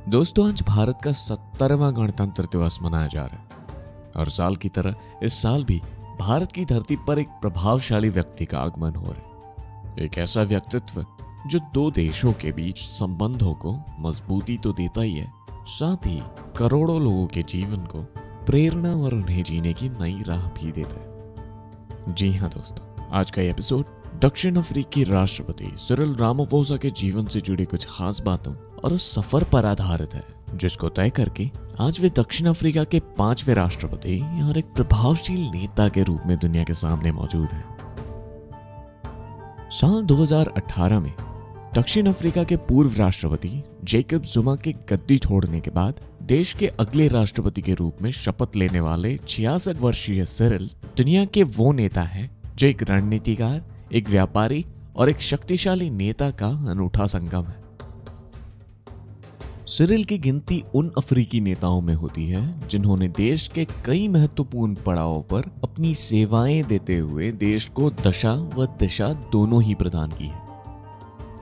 दोस्तों, आज भारत का 70वां गणतंत्र दिवस मनाया जा रहा है और साल की तरह इस साल भी भारत की धरती पर एक प्रभावशाली व्यक्ति का आगमन हो रहा है। एक ऐसा व्यक्तित्व जो दो देशों के बीच संबंधों को मजबूती तो देता ही है, साथ ही करोड़ों लोगों के जीवन को प्रेरणा और उन्हें जीने की नई राह भी देता है। जी हाँ दोस्तों, आज का एपिसोड दक्षिण अफ्रीकी राष्ट्रपति सिरिल रामाफोसा के जीवन से जुड़ी कुछ खास बातों और उस सफर पर आधारित है जिसको तय करके आज वे दक्षिण अफ्रीका के 5वें राष्ट्रपति और एक प्रभावशील नेता के रूप में दुनिया के सामने मौजूद हैं। साल 2018 में दक्षिण अफ्रीका के पूर्व राष्ट्रपति जेकब जुमा के गद्दी छोड़ने के बाद देश के अगले राष्ट्रपति के रूप में शपथ लेने वाले 66 वर्षीय सिरिल दुनिया के वो नेता हैं जो एक रणनीतिकार, एक व्यापारी और एक शक्तिशाली नेता का अनूठा संगम है। सिरिल की गिनती उन अफ्रीकी नेताओं में होती है जिन्होंने देश के कई महत्वपूर्ण पड़ावों पर अपनी सेवाएं देते हुए देश को दशा व दिशा दोनों ही प्रदान की है।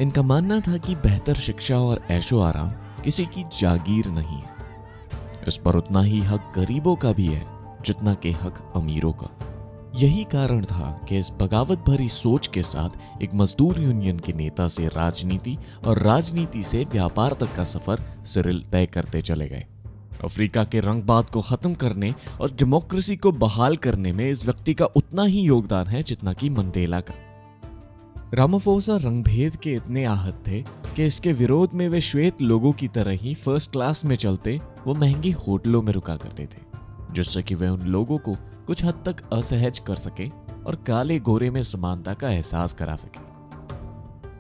इनका मानना था कि बेहतर शिक्षा और ऐशो आराम किसी की जागीर नहीं है, इस पर उतना ही हक गरीबों का भी है जितना के हक अमीरों का। यही कारण था कि इस बगावत भरी सोच के साथ एक मजदूर यूनियन के नेता से राजनीति और राजनीति से व्यापार तक का सफर सिरिल तय करते चले गए। अफ्रीका के रंगबाद को खत्म करने और डेमोक्रेसी को बहाल करने में इस व्यक्ति का उतना ही योगदान है जितना कि मंडेला का। रामाफोसा रंगभेद के इतने आहत थे कि इसके विरोध में वे श्वेत लोगों की तरह ही फर्स्ट क्लास में चलते वो महंगी होटलों में रुका करते थे, जिससे कि वे उन लोगों को कुछ हद तक असहज कर सके और काले गोरे में समानता का एहसास करा सके।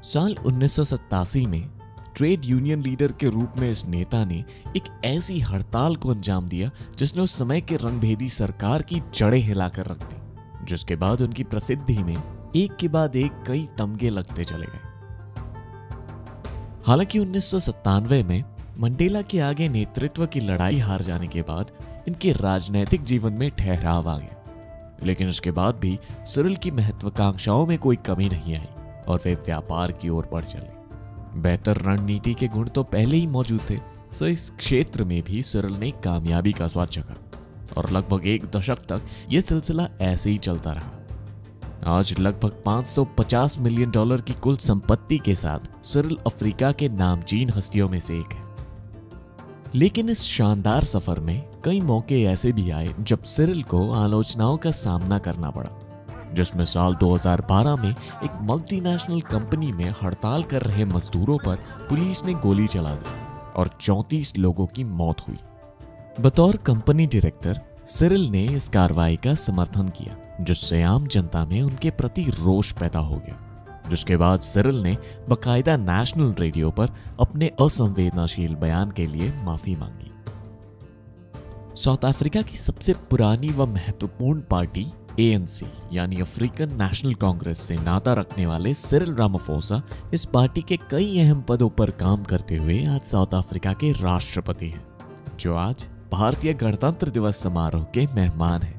साल 1987 में ट्रेड यूनियन लीडर के रूप में इस नेता ने एक ऐसी हड़ताल को अंजाम दिया जिसने उस समय के रंगभेदी सरकार की जड़ें हिलाकर रख दी, जिसके बाद उनकी प्रसिद्धि में एक के बाद एक कई तमगे लगते चले गए। हालांकि 1997 में मंडेला के आगे नेतृत्व की लड़ाई हार जाने के बाद इनके राजनैतिक जीवन में ठहराव आ गया, लेकिन उसके बाद भी सिरिल की महत्वाकांक्षाओं में कोई कमी नहीं आई और वे व्यापार की ओर बढ़ चले। बेहतर रणनीति के गुण तो पहले ही मौजूद थे, सो इस क्षेत्र में भी सिरिल ने कामयाबी का स्वाद चखा और लगभग एक दशक तक यह सिलसिला ऐसे ही चलता रहा। आज लगभग $550 मिलियन की कुल संपत्ति के साथ सिरिल अफ्रीका के नामचीन हस्तियों में से एक है। लेकिन इस शानदार सफर में कई मौके ऐसे भी आए जब सिरिल को आलोचनाओं का सामना करना पड़ा, जिसमें साल 2012 में एक मल्टीनेशनल कंपनी में हड़ताल कर रहे मजदूरों पर पुलिस ने गोली चला दी और 34 लोगों की मौत हुई। बतौर कंपनी डायरेक्टर सिरिल ने इस कार्रवाई का समर्थन किया, जिससे आम जनता में उनके प्रति रोष पैदा हो गया, जिसके बाद सिरिल ने बकायदा नेशनल रेडियो पर अपने असंवेदनशील बयान के लिए माफी मांगी। साउथ अफ्रीका की सबसे पुरानी व महत्वपूर्ण पार्टी ANC यानी अफ्रीकन नेशनल कांग्रेस से नाता रखने वाले सिरिल रामाफोसा इस पार्टी के कई अहम पदों पर काम करते हुए आज साउथ अफ्रीका के राष्ट्रपति हैं, जो आज भारतीय गणतंत्र दिवस समारोह के मेहमान हैं।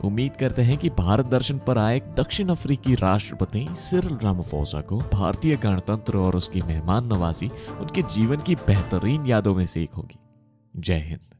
उम्मीद करते हैं कि भारत दर्शन पर आए दक्षिण अफ्रीकी राष्ट्रपति सिरिल रामाफोसा को भारतीय गणतंत्र और उसकी मेहमान नवाजी उनके जीवन की बेहतरीन यादों में से एक होगी। जय हिंद।